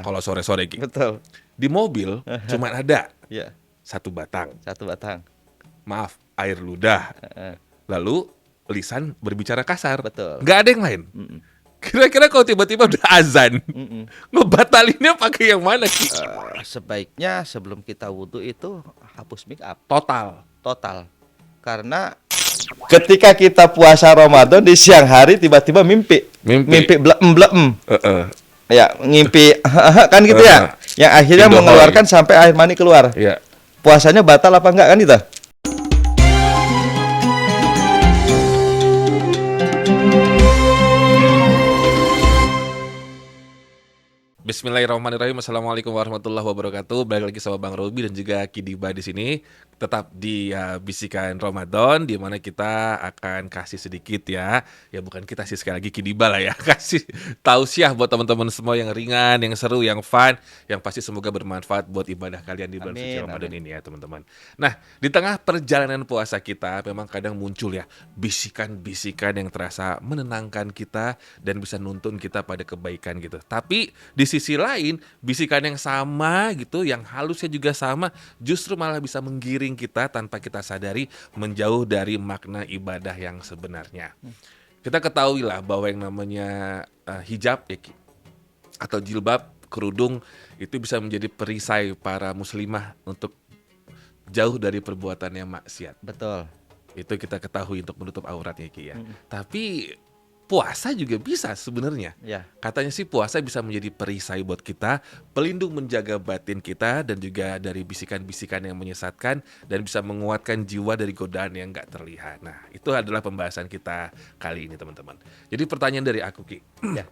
Kalau sore-sore Ki, Betul. di mobil cuma ada Ya, satu batang, satu batang. maaf, air ludah. Heeh, Lalu lisan berbicara kasar, betul. nggak ada yang lain. Mm-mm. Kira-kira kalau tiba-tiba udah azan, Mm-mm. ngebatalinnya pakai yang mana Ki? Sebaiknya sebelum kita wudhu itu hapus make up Total. total. Karena ketika kita puasa Ramadan di siang hari tiba-tiba mimpi Mimpi. blem. Heeh. Ya, ngimpi kan gitu ya. Yang akhirnya Indohoy. mengeluarkan sampai air mani keluar. Iya. Puasanya batal apa enggak kan itu? Bismillahirrahmanirrahim. Assalamualaikum warahmatullahi wabarakatuh. Balik lagi sama Bang Robi dan juga Kidiba di sini. Tetap di bisikan Ramadan, di mana kita akan kasih sedikit ya bukan kita sih, sekali lagi Kidiba lah ya, kasih tausiah buat teman-teman semua yang ringan, yang seru, yang fun, yang pasti semoga bermanfaat buat ibadah kalian di bulan suci Amin, Ramadan amin. ini ya teman-teman. Nah, di tengah perjalanan puasa kita memang kadang muncul ya bisikan-bisikan yang terasa menenangkan kita dan bisa nuntun kita pada kebaikan gitu. Tapi di sisi lain, bisikan yang sama gitu, yang halusnya juga sama, justru malah bisa menggiring kita tanpa kita sadari menjauh dari makna ibadah yang sebenarnya. Kita ketahui lah bahwa yang namanya hijab ya, atau jilbab, kerudung, itu bisa menjadi perisai para muslimah untuk jauh dari perbuatan yang maksiat. Betul. Itu kita ketahui untuk menutup auratnya Ki ya. Mm-mm. Tapi puasa juga bisa sebenarnya. Ya, Katanya sih puasa bisa menjadi perisai buat kita, pelindung menjaga batin kita dan juga dari bisikan-bisikan yang menyesatkan dan bisa menguatkan jiwa dari godaan yang nggak terlihat. Nah, itu adalah pembahasan kita kali ini teman-teman. Jadi pertanyaan dari aku Ki, ya.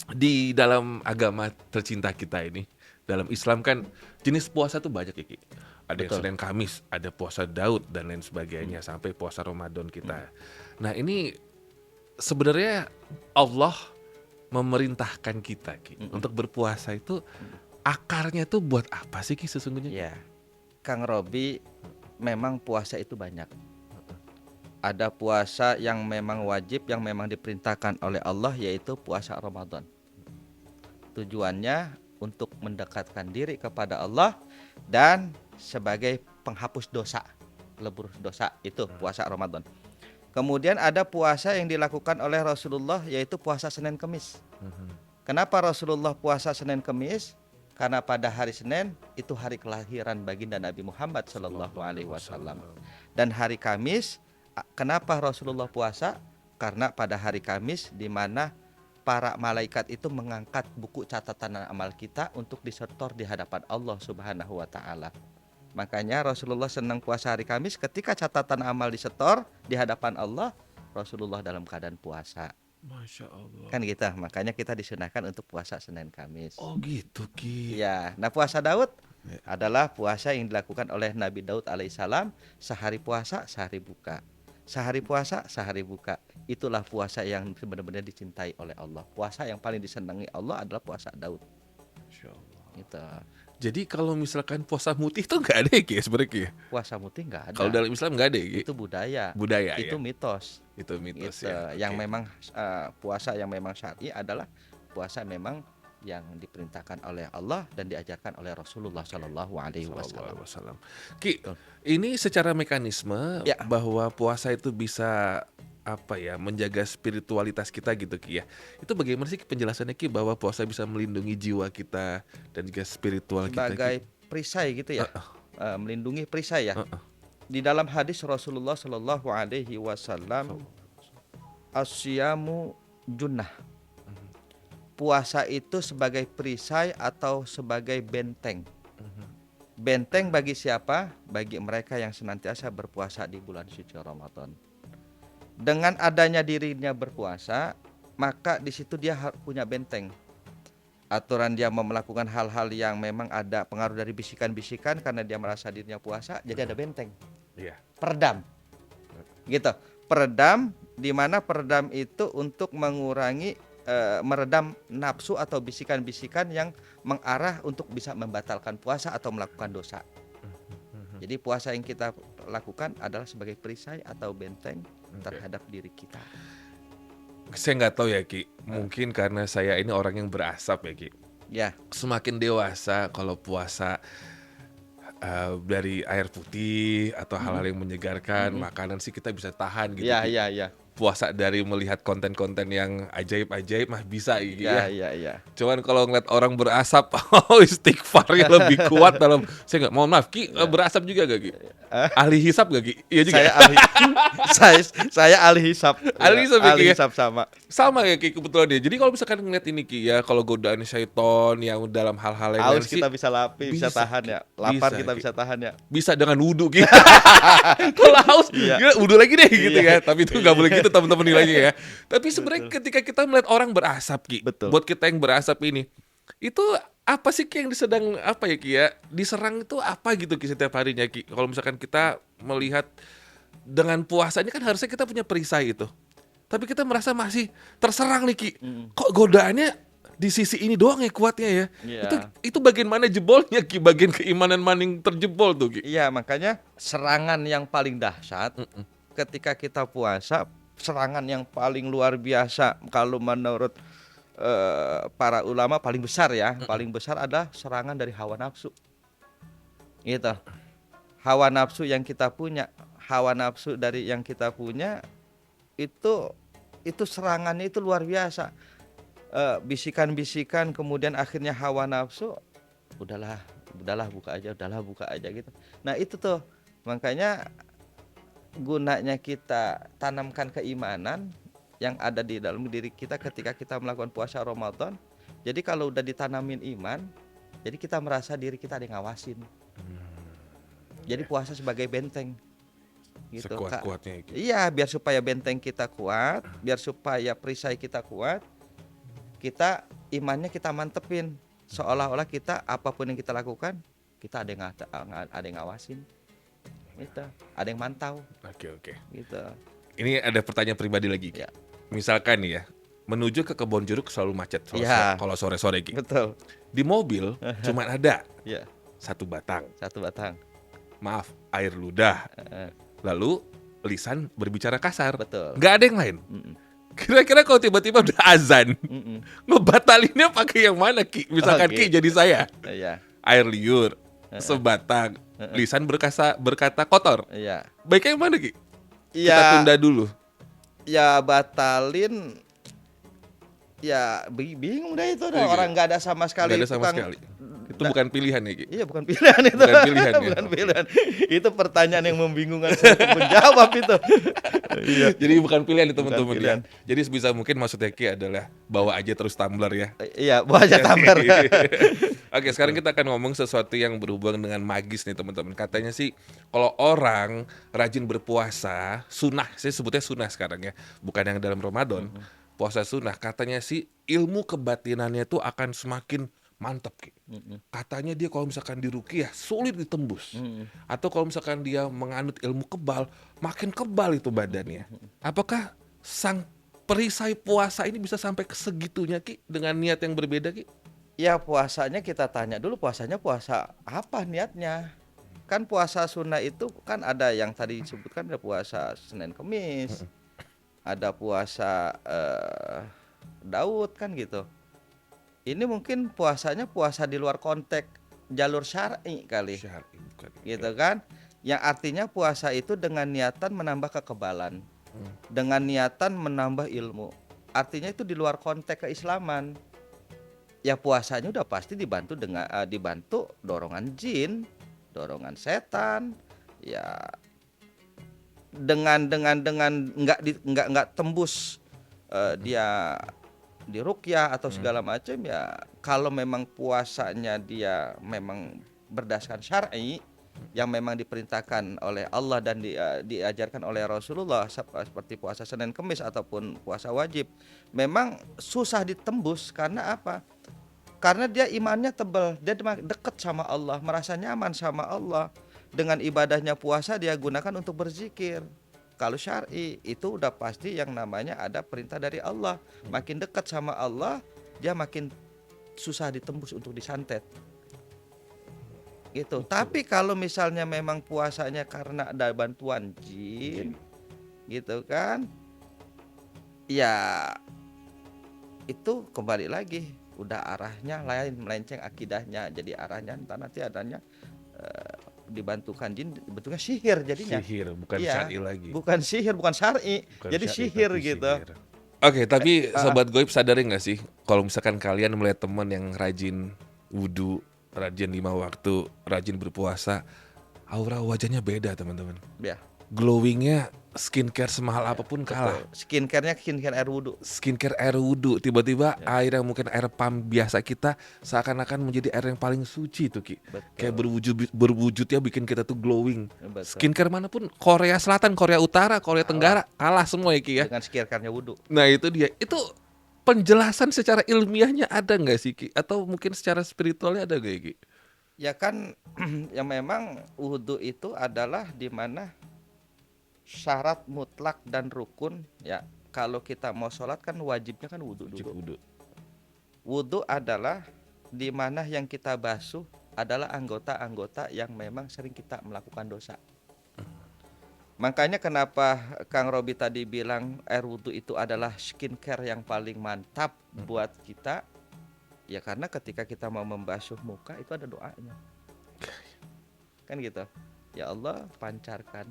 di dalam agama tercinta kita ini, dalam Islam kan jenis puasa tuh banyak ya Ki. Ada yang Betul. Senin Kamis, ada puasa Daud dan lain sebagainya sampai puasa Ramadan kita. Nah, ini sebenarnya Allah memerintahkan kita Ki untuk berpuasa itu akarnya tuh buat apa sih Ki sesungguhnya? Ya. Kang Robi, memang puasa itu banyak. Ada puasa yang memang wajib, yang memang diperintahkan oleh Allah, yaitu puasa Ramadan. Tujuannya untuk mendekatkan diri kepada Allah dan sebagai penghapus dosa, pelebur dosa, itu puasa Ramadan. Kemudian ada puasa yang dilakukan oleh Rasulullah, yaitu puasa Senin Kemis. Kenapa Rasulullah puasa Senin Kemis? Karena pada hari Senin itu hari kelahiran baginda Nabi Muhammad SAW. Dan hari Kamis, kenapa Rasulullah puasa? Karena pada hari Kamis di mana para malaikat itu mengangkat buku catatan amal kita untuk disetor di hadapan Allah Subhanahu wa taala. Makanya Rasulullah senang puasa hari Kamis, ketika catatan amal disetor di hadapan Allah, Rasulullah dalam keadaan puasa. Masya Allah. Kan gitu. Makanya kita disunahkan untuk puasa Senin Kamis. Oh gitu Ki. Ya, nah puasa Daud Ya. adalah puasa yang dilakukan oleh Nabi Daud alaihissalam, sehari puasa, sehari buka. Sehari puasa, sehari buka. Itulah puasa yang benar-benar dicintai oleh Allah. Puasa yang paling disenangi Allah adalah puasa Daud. Masya Allah. Gitu. Jadi kalau misalkan puasa mutih tuh nggak ada ya Ki sebenarnya Ki? Puasa mutih nggak ada. Kalau dalam Islam nggak ada ya Ki? Itu budaya. Budaya Itu ya? mitos. Itu mitos Gitu. ya. Yang Oke. memang puasa yang memang syar'i adalah puasa memang yang diperintahkan oleh Allah dan diajarkan oleh Rasulullah Shallallahu Alaihi Sallallahu Wasallam. alaihi wasallam. Ki, Betul. ini secara mekanisme Ya. bahwa puasa itu bisa menjaga spiritualitas kita gitu Ki ya. Itu bagaimana sih penjelasannya Ki bahwa puasa bisa melindungi jiwa kita dan juga spiritual kita Ki? Sebagai perisai gitu ya, melindungi perisai ya. Di dalam hadis Rasulullah Shallallahu Alaihi Wasallam, asyamu junnah. Puasa itu sebagai perisai atau sebagai benteng. Benteng bagi siapa? Bagi mereka yang senantiasa berpuasa di bulan suci Ramadan. Dengan adanya dirinya berpuasa, maka di situ dia punya benteng. Aturan dia mau melakukan hal-hal yang memang ada pengaruh dari bisikan-bisikan, karena dia merasa dirinya puasa, jadi ada benteng. Iya. Peredam. Gitu. Peredam, di mana peredam itu untuk mengurangi meredam nafsu atau bisikan-bisikan yang mengarah untuk bisa membatalkan puasa atau melakukan dosa. Jadi puasa yang kita lakukan adalah sebagai perisai atau benteng terhadap diri kita. Saya nggak tahu ya Ki, mungkin karena saya ini orang yang berasap ya Ki. Ya. Semakin dewasa kalau puasa dari air putih atau hal-hal Mm-mm. yang menyegarkan, Mm-mm. makanan sih kita bisa tahan gitu Ya, Ki. ya, ya. Puasa dari melihat konten-konten yang ajaib-ajaib mah bisa Ki Ya, ya. ya, ya. Cuman kalau ngeliat orang berasap, oh istighfarnya lebih kuat dalam. Saya nggak, mohon maaf Ki, Ya. berasap juga gak Ki? Eh, Ahli hisap gak Ki? Iya juga. saya ahli saya ahli hisap. Ahli Ya, hisap ya Ki ahli ya. hisap sama. Sama ya Ki kebetulan dia. Jadi kalau misalkan ngeliat ini Ki ya, kalau godaan syaiton yang dalam hal-hal yang lain Haus sih kita bisa bisa bisa tahan Ki, ya. Lapar bisa kita Ki. bisa tahan ya. Bisa dengan wudhu Ki. Kalau haus, Iya. gila wudhu lagi deh gitu Iya. ya. Tapi itu nggak boleh gitu teman-teman nilainya ya. Tapi sebenarnya Betul. ketika kita melihat orang berasap Ki, Betul. buat kita yang berasap ini, itu apa sih Ki yang disedang apa ya Ki ya? Diserang itu apa gitu Ki setiap harinya Ki? Kalau misalkan kita melihat dengan puasanya kan harusnya kita punya perisai itu. Tapi kita merasa masih terserang nih Ki. Mm-mm. Kok godaannya di sisi ini doang ya kuatnya ya? Itu Iya. itu bagian mana jebolnya Ki? Bagian keimanan mana yang terjebol tuh Ki? Iya, makanya serangan yang paling dahsyat Mm-mm. ketika kita puasa, serangan yang paling luar biasa kalau menurut para ulama paling besar ya, paling besar adalah serangan dari hawa nafsu. Gitu. Hawa nafsu yang kita punya, hawa nafsu dari yang kita punya itu serangannya itu luar biasa. Bisikan-bisikan kemudian akhirnya hawa nafsu, udahlah udahlah buka aja gitu. Nah, itu tuh makanya gunanya kita tanamkan keimanan yang ada di dalam diri kita ketika kita melakukan puasa Ramadan. Jadi kalau udah ditanamin iman, jadi kita merasa diri kita ada yang ngawasin. Jadi puasa sebagai benteng gitu, Kak. Sekuat-kuatnya Ki. Iya, biar supaya benteng kita kuat, biar supaya perisai kita kuat, kita imannya kita mantepin. Seolah-olah kita apapun yang kita lakukan, kita ada yang ngawasin. Gitu. Ada yang mantau Oke. gitu. Ini ada pertanyaan pribadi lagi Ki. Ya. Misalkan nih ya, menuju ke Kebon Jeruk selalu macet Iya. kalau sore-sore Ki. Betul. Di mobil cuma ada Ya, satu batang. satu batang. Maaf, air ludah. Heeh, Lalu lisan berbicara kasar. betul. Nggak ada yang lain. Mm-mm, Kira-kira kalau tiba-tiba udah azan, mm-mm. ngebatalinnya pakai yang mana Ki? Misalkan Oke. Ki jadi saya, Iya, air liur, sebatang, lisan berkata kotor. iya. Baiknya yang mana Ki? Kita Ya, tunda dulu. ya batalin. Ya bingung deh itu Iya, orang nggak ada sama sekali Nggak ada sama tukang. sekali. Itu bukan pilihan ya Ki? Iya, bukan pilihan itu. Bukan pilihan ya? Bukan Oke. pilihan. Itu pertanyaan yang membingungkan saya untuk menjawab itu. Iya. Jadi bukan pilihan itu Bukan teman-teman ya. pilihan. Jadi sebisa mungkin maksudnya Ki adalah bawa aja terus tumbler ya. Iya, baca tumbler. Oke, sekarang kita akan ngomong sesuatu yang berhubungan dengan magis nih teman-teman. Katanya sih kalau orang rajin berpuasa, sunnah, saya sebutnya sunnah sekarang ya, bukan yang dalam Ramadan. Puasa sunnah, katanya sih ilmu kebatinannya tuh akan semakin mantap Ki. Katanya dia kalau misalkan diruqyah sulit ditembus. Atau kalau misalkan dia menganut ilmu kebal, makin kebal itu badannya. Apakah sang perisai puasa ini bisa sampai ke segitunya Ki dengan niat yang berbeda Ki? Ya, puasanya kita tanya dulu, puasanya puasa apa niatnya? Kan puasa sunnah itu kan ada yang tadi disebutkan, ada puasa Senin Kemis, ada puasa Daud kan gitu. Ini mungkin puasanya puasa di luar konteks jalur syar'i kali, Syar'i bukan. gitu kan? Yang artinya puasa itu dengan niatan menambah kekebalan, dengan niatan menambah ilmu. Artinya itu di luar konteks keislaman. Ya puasanya udah pasti dibantu dengan dibantu dorongan jin, dorongan setan, ya dengan nggak tembus dia diruqyah atau segala macam. Ya kalau memang puasanya dia memang berdasarkan syar'i yang memang diperintahkan oleh Allah dan diajarkan oleh Rasulullah, seperti puasa Senin Kemis ataupun puasa wajib, memang susah ditembus. Karena apa? Karena dia imannya tebal, dia dekat sama Allah, merasa nyaman sama Allah. Dengan ibadahnya puasa dia gunakan untuk berzikir. Kalau syar'i itu udah pasti yang namanya ada perintah dari Allah. Makin dekat sama Allah, dia makin susah ditembus untuk disantet. Gitu. Tapi kalau misalnya memang puasanya karena ada bantuan jin, gitu kan? Ya itu kembali lagi udah arahnya lain, melenceng akidahnya, jadi arahnya entar nanti adanya dibantukan jin, bentuknya sihir jadinya. Sihir, bukan Iya, syar'i lagi. bukan sihir, bukan syar'i, Bukan jadi syar'i sihir tapi gitu. sihir. Oke, tapi Ah, ah, sobat goib sadarin nggak sih kalau misalkan kalian melihat teman yang rajin wudhu, rajin 5 waktu, rajin berpuasa, aura wajahnya beda teman-teman. ya, Glowingnya skincare semahal apapun kalah. betul. Skincare air wudhu. Skincare air wudhu, tiba-tiba Ya, air yang mungkin air pump biasa kita seakan-akan menjadi air yang paling suci tuh Ki. Kayak betul. berwujudnya bikin kita tuh glowing. Betul. Skincare manapun, Korea Selatan, Korea Utara, Korea Tenggara kalah semua ya Ki ya. Dengan skincare-nya wudhu. Nah itu dia. Itu penjelasan secara ilmiahnya ada nggak sih Ki? Atau mungkin secara spiritualnya ada nggak ya Ki? Ya kan, yang memang wudhu itu adalah di mana syarat mutlak dan rukun ya. Kalau kita mau sholat kan wajibnya kan wudhu Wajib dulu. wudhu. Wudhu adalah di mana yang kita basuh adalah anggota-anggota yang memang sering kita melakukan dosa. Makanya kenapa Kang Robi tadi bilang air wudhu itu adalah skincare yang paling mantap buat kita. Ya karena ketika kita mau membasuh muka itu ada doanya. Kan gitu. Ya Allah, pancarkan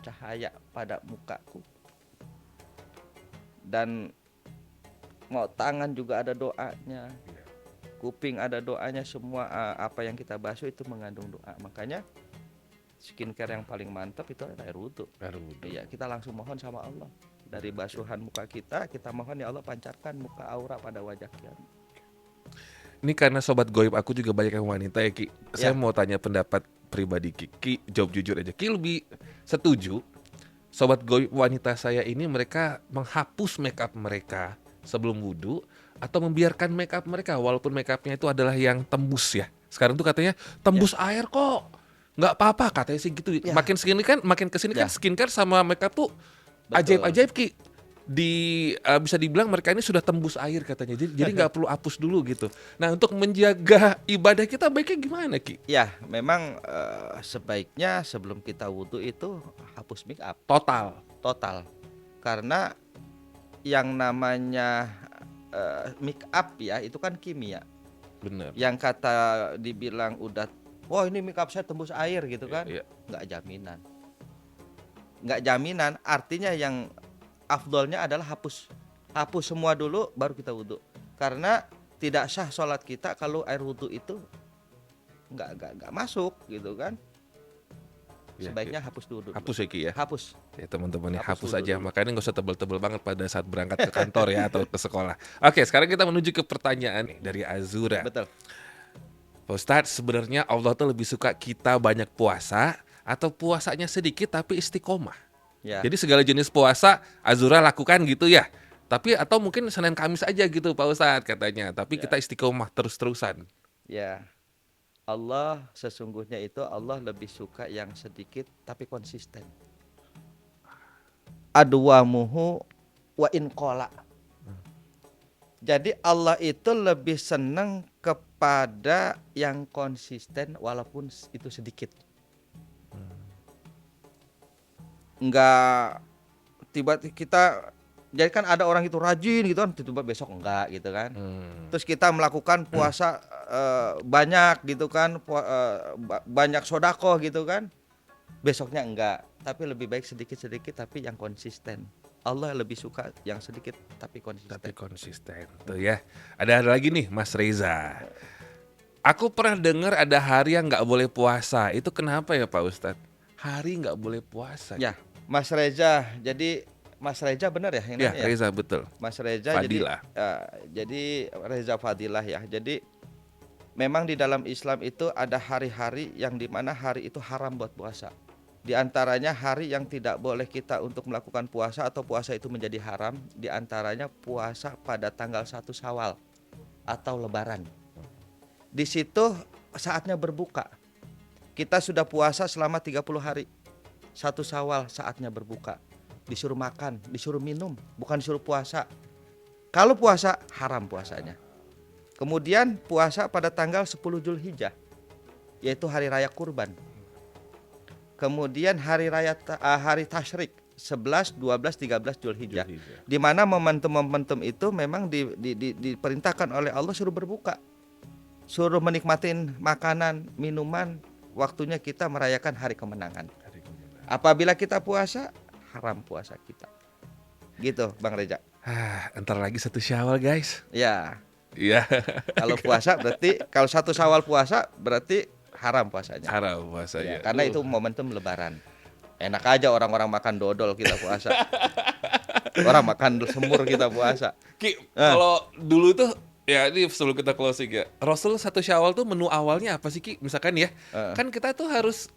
cahaya pada mukaku. Dan mau tangan juga ada doanya. Kuping ada doanya, semua apa yang kita basuh itu mengandung doa. Makanya skincare yang paling mantap itu adalah air wudhu. Air wudhu. Iya, kita langsung mohon sama Allah. Dari basuhan muka kita mohon ya Allah pancarkan muka aura pada wajah kita. Ini karena sobat goib aku juga banyak yang wanita ya Ki. Saya Ya. mau tanya pendapat pribadi Ki. Ki jawab jujur aja. Ki lebih setuju sobat goib wanita saya ini mereka menghapus makeup mereka sebelum wudhu atau membiarkan makeup mereka walaupun makeupnya itu adalah yang tembus ya. Sekarang tuh katanya tembus air kok. Nggak apa-apa katanya sih gitu. Ya. Makin kesini kan Ya. skincare sama makeup tuh Betul. ajaib-ajaib Ki. Bisa dibilang mereka ini sudah tembus air katanya. Jadi nggak perlu hapus dulu gitu. Nah, untuk menjaga ibadah kita baiknya gimana Ki? Ya, memang sebaiknya sebelum kita wudhu itu hapus make up total. Karena yang namanya make up ya itu kan kimia. Bener. Yang kata dibilang udah, wah ini make up saya tembus air gitu kan, Iya. nggak jaminan. Artinya yang afdolnya adalah hapus semua dulu baru kita wudhu. Karena tidak sah sholat kita kalau air wudhu itu nggak masuk gitu kan. Iya, Sebaiknya hapus dulu. hapus ya Ki ya. Hapus. Ya teman-teman ya, hapus Hapus dulu. aja. Makanya nggak usah tebel-tebel banget pada saat berangkat ke kantor ya atau ke sekolah. Oke, sekarang kita menuju ke pertanyaan nih dari Azura. Betul. Pak Ustadz, sebenarnya Allah tuh lebih suka kita banyak puasa atau puasanya sedikit tapi istiqomah. Ya. Jadi segala jenis puasa Azura lakukan gitu ya. Tapi atau mungkin Senin Kamis aja gitu Pak Ustadz katanya. Tapi kita istiqomah terus-terusan. Ya. Allah sesungguhnya itu Allah lebih suka yang sedikit tapi konsisten. Adwamuhu wa in qala. Jadi Allah itu lebih senang kepada yang konsisten walaupun itu sedikit. Enggak tiba-tiba kita, jadi kan ada orang itu rajin gitu kan, tiba-tiba besok enggak gitu kan. Terus kita melakukan puasa banyak gitu kan, banyak sodako gitu kan, besoknya enggak. Tapi lebih baik sedikit-sedikit tapi yang konsisten. Allah lebih suka yang sedikit tapi konsisten. Tapi konsisten tuh ya. Ada lagi nih Mas Reza. Aku pernah dengar ada hari yang nggak boleh puasa. Itu kenapa ya Pak Ustadz? Hari nggak boleh puasa. Ya, Mas Reza. Jadi Mas Reza benar ya ini Ya, ya? Reza betul. Mas Reza Fadilah. jadi Reza Fadilah ya. Jadi memang di dalam Islam itu ada hari-hari yang dimana hari itu haram buat puasa. Di antaranya hari yang tidak boleh kita untuk melakukan puasa atau puasa itu menjadi haram. Di antaranya puasa pada tanggal 1 Syawal atau Lebaran. Di situ saatnya berbuka. Kita sudah puasa selama 30 hari. 1 Syawal saatnya berbuka. Disuruh makan, disuruh minum, bukan disuruh puasa. Kalau puasa haram puasanya. Kemudian puasa pada tanggal 10 Zulhijjah, yaitu hari raya kurban. Kemudian hari tasyrik, 11, 12, 13 Zulhijjah. Zulhijjah. Di mana momentum-momentum itu memang diperintahkan oleh Allah suruh berbuka. Suruh menikmatin makanan, minuman, waktunya kita merayakan hari kemenangan. Apabila kita puasa, haram puasa kita. Gitu, Bang Reza. Entar lagi 1 Syawal, guys. Ya, Iya. kalau puasa berarti kalau 1 Syawal puasa berarti haram puasanya. Haram puasa Ya, ya. karena itu momentum lebaran. Enak aja orang-orang makan dodol kita puasa. Orang makan semur kita puasa. Ki, kalau dulu tuh ya ini sebelum kita closing ya. Rasul 1 Syawal tuh menu awalnya apa sih Ki? Misalkan ya, kan kita tuh harus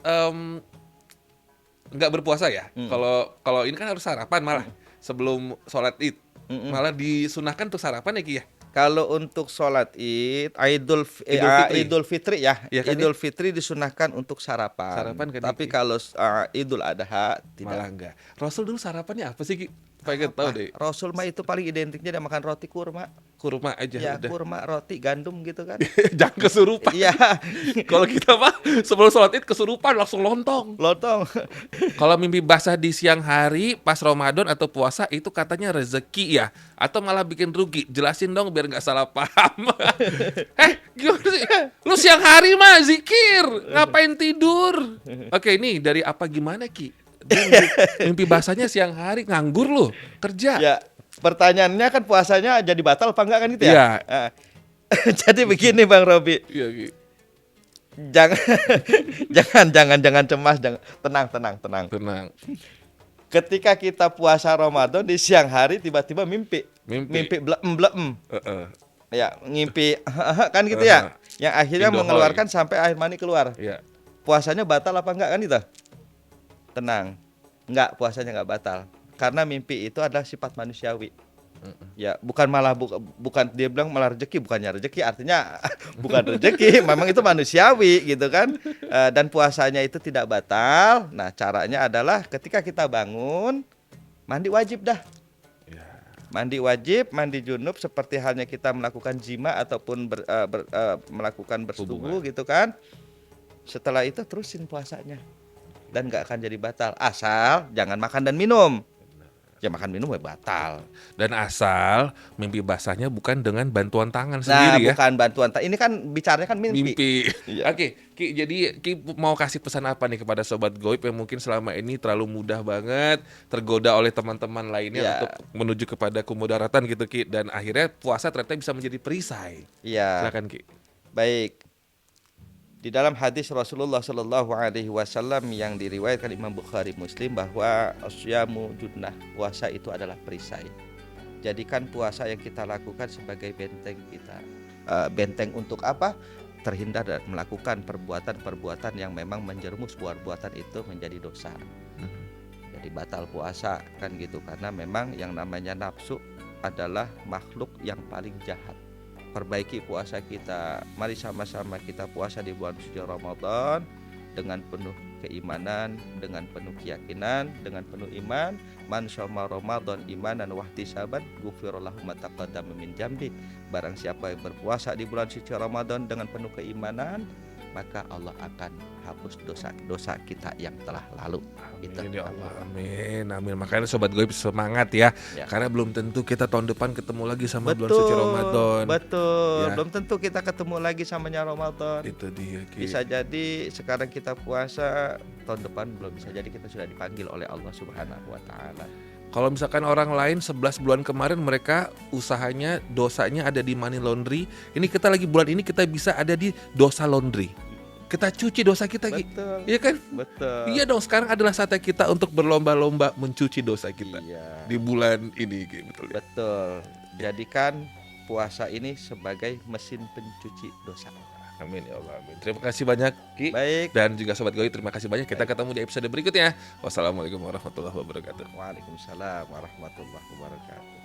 nggak berpuasa ya. Kalau ini kan harus sarapan malah sebelum sholat Id. Malah disunahkan untuk sarapan ya Ki ya. Kalau untuk sholat Id, Idul Fitri ya, Iya kan, Idul Fitri disunahkan untuk sarapan. Sarapan kan, Tapi Ki? kalau Idul Adha tidak. Malah enggak. Rasul dulu sarapannya apa sih Ki? Pengen tahu deh. Rasul mah itu paling identiknya dia makan roti kurma. Kurma aja Ya, udah. kurma, roti, gandum gitu kan. Jangan kesurupan. Iya, Kalau kita mah sebelum sholat Id kesurupan langsung lontong. lontong. Kalau mimpi basah di siang hari pas Ramadan atau puasa itu katanya rezeki ya, atau malah bikin rugi? Jelasin dong biar nggak salah paham. Gimana sih? Lu siang hari mah zikir, ngapain tidur? Oke, ini dari apa gimana Ki? Dia mimpi basahnya siang hari, nganggur lu, kerja. Ya, pertanyaannya kan puasanya jadi batal apa enggak kan gitu ya? Iya. Jadi begini Bang Robi. Iya Ki. Jangan cemas, tenang. Tenang. Ketika kita puasa Ramadan di siang hari tiba-tiba mimpi blem. Ya, ngimpi kan gitu ya. Yang akhirnya Indohoy. mengeluarkan sampai air mani keluar. Iya. Puasanya batal apa enggak kan itu? Tenang. Enggak, puasanya enggak batal. Karena mimpi itu adalah sifat manusiawi. Ya, bukan dia bilang malah rezeki, bukannya rezeki artinya bukan rezeki, memang itu manusiawi gitu kan. Dan puasanya itu tidak batal. Nah, caranya adalah ketika kita bangun mandi wajib dah. Mandi wajib, mandi junub seperti halnya kita melakukan jima ataupun melakukan bersetubuh gitu kan. Setelah itu terusin puasanya dan nggak akan jadi batal asal jangan makan dan minum. Ya makan minum ya batal. Dan asal mimpi basahnya bukan dengan bantuan tangan Nah, sendiri ya. bukan bantuan. Ini kan bicaranya kan mimpi. Iya. Oke, Ki, jadi Ki mau kasih pesan apa nih kepada sobat goib yang mungkin selama ini terlalu mudah banget tergoda oleh teman-teman lainnya Iya. untuk menuju kepada kemudaratan gitu Ki, dan akhirnya puasa ternyata bisa menjadi perisai. Iya. Silakan Ki. Baik. Di dalam hadis Rasulullah Shallallahu Alaihi Wasallam yang diriwayatkan Imam Bukhari Muslim bahwa asyamu junnah, puasa itu adalah perisai. Jadikan puasa yang kita lakukan sebagai benteng kita. Benteng untuk apa? Terhindar dari melakukan perbuatan-perbuatan yang memang menjerumus perbuatan itu menjadi dosa. Jadi batal puasa kan gitu, karena memang yang namanya nafsu adalah makhluk yang paling jahat. Perbaiki puasa kita. Mari sama-sama kita puasa di bulan suci Ramadan dengan penuh keimanan, dengan penuh keyakinan, dengan penuh iman. Man syoma Ramadan imanan wahtisaban ghufira lahu ma taqaddama min dzambi. Barang siapa yang berpuasa di bulan suci Ramadan dengan penuh keimanan, maka Allah akan hapus dosa-dosa kita yang telah lalu. Amin ya Allah, amin. Makanya sobat goib semangat ya. Karena belum tentu kita tahun depan ketemu lagi sama bulan suci Ramadan. Betul. Ya. Belum tentu kita ketemu lagi samanya Ramadan. Itu dia Ki. Bisa jadi sekarang kita puasa, tahun depan belum bisa jadi kita sudah dipanggil oleh Allah Subhanahu wa taala. Kalau misalkan orang lain 11 bulan kemarin mereka usahanya, dosanya ada di money laundry. Ini kita lagi bulan ini kita bisa ada di dosa laundry. Kita cuci dosa kita, Ki. Betul. Iya kan? Betul. Iya dong, sekarang adalah saatnya kita untuk berlomba-lomba mencuci dosa kita. Iya. Di bulan ini, Ki. Betul ya? Betul. Jadikan puasa ini sebagai mesin pencuci dosa. Amin ya Allah, amin. Terima kasih banyak Ki. Baik. Dan juga Sobat Goib, terima kasih banyak. Kita ketemu di episode berikutnya. Wassalamualaikum warahmatullahi wabarakatuh. Waalaikumsalam warahmatullahi wabarakatuh.